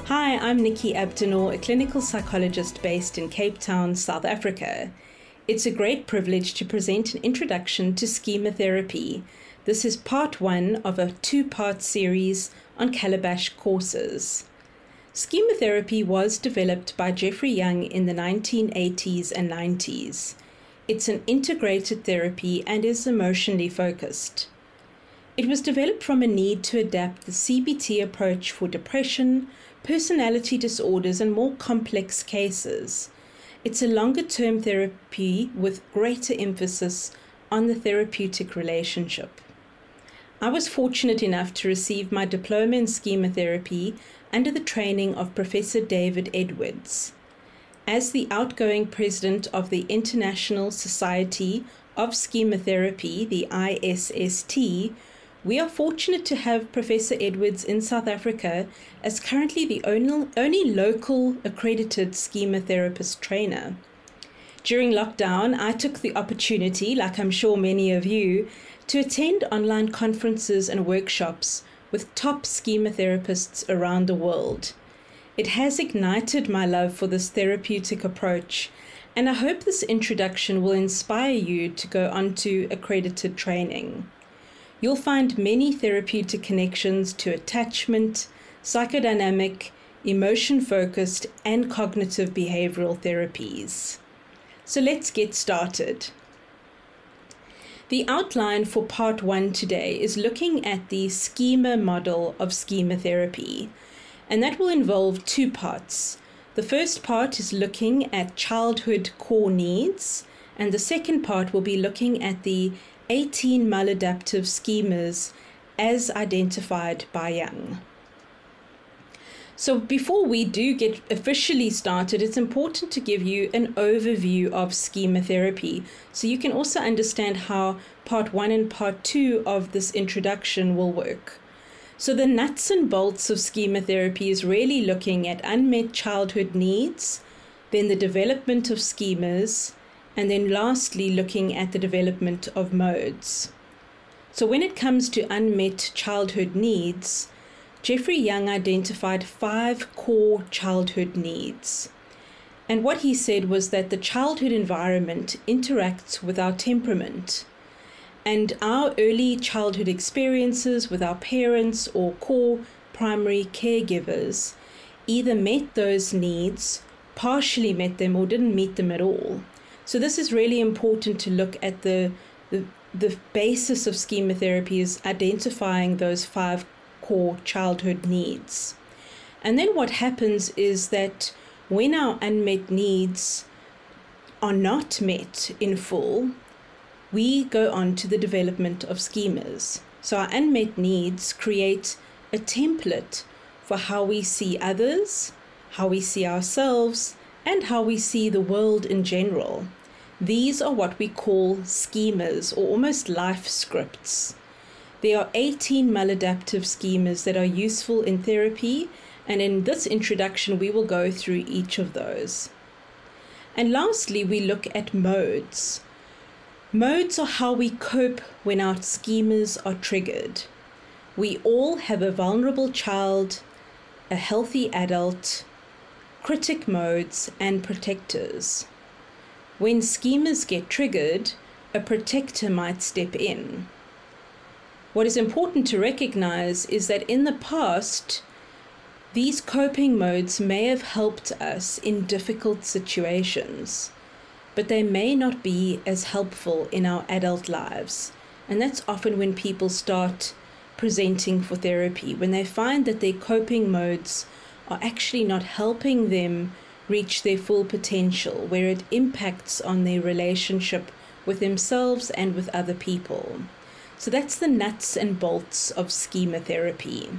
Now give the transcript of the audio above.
Hi, I'm Nicky Abdinor, a clinical psychologist based in Cape Town, South Africa. It's a great privilege to present an introduction to Schema Therapy. This is part one of a two-part series on Calabash.courses. Schema Therapy was developed by Jeffrey Young in the 1980s and 90s. It's an integrated therapy and is emotionally focused. It was developed from a need to adapt the CBT approach for depression, personality disorders, and more complex cases. It's a longer-term therapy with greater emphasis on the therapeutic relationship. I was fortunate enough to receive my diploma in Schema Therapy under the training of Professor David Edwards. As the outgoing president of the International Society of Schema Therapy, the ISST, we are fortunate to have Professor Edwards in South Africa as currently the only local accredited schema therapist trainer. During lockdown, I took the opportunity, like I'm sure many of you, to attend online conferences and workshops with top schema therapists around the world. It has ignited my love for this therapeutic approach, and I hope this introduction will inspire you to go on to accredited training. You'll find many therapeutic connections to attachment, psychodynamic, emotion-focused, and cognitive behavioral therapies. So let's get started. The outline for part one today is looking at the schema model of schema therapy, and that will involve two parts. The first part is looking at childhood core needs, and the second part will be looking at the 18 maladaptive schemas as identified by Young. So before we do get officially started, it's important to give you an overview of schema therapy so you can also understand how part one and part two of this introduction will work. So the nuts and bolts of schema therapy is really looking at unmet childhood needs, then the development of schemas, and then lastly, looking at the development of modes. So when it comes to unmet childhood needs, Jeffrey Young identified 5 core childhood needs. And what he said was that the childhood environment interacts with our temperament. And our early childhood experiences with our parents or core primary caregivers either met those needs, partially met them, or didn't meet them at all. So this is really important to look at the basis of schema therapy is identifying those 5 core childhood needs. And then what happens is that when our unmet needs are not met in full, we go on to the development of schemas. So our unmet needs create a template for how we see others, how we see ourselves, and how we see the world in general. These are what we call schemas, or almost life scripts. There are 18 maladaptive schemas that are useful in therapy, and in this introduction we will go through each of those. And lastly, we look at modes. Modes are how we cope when our schemas are triggered. We all have a vulnerable child, a healthy adult, critic modes, and protectors. When schemas get triggered, a protector might step in. What is important to recognize is that in the past, these coping modes may have helped us in difficult situations, but they may not be as helpful in our adult lives. And that's often when people start presenting for therapy, when they find that their coping modes are actually not helping them reach their full potential, where it impacts on their relationship with themselves and with other people. So that's the nuts and bolts of schema therapy.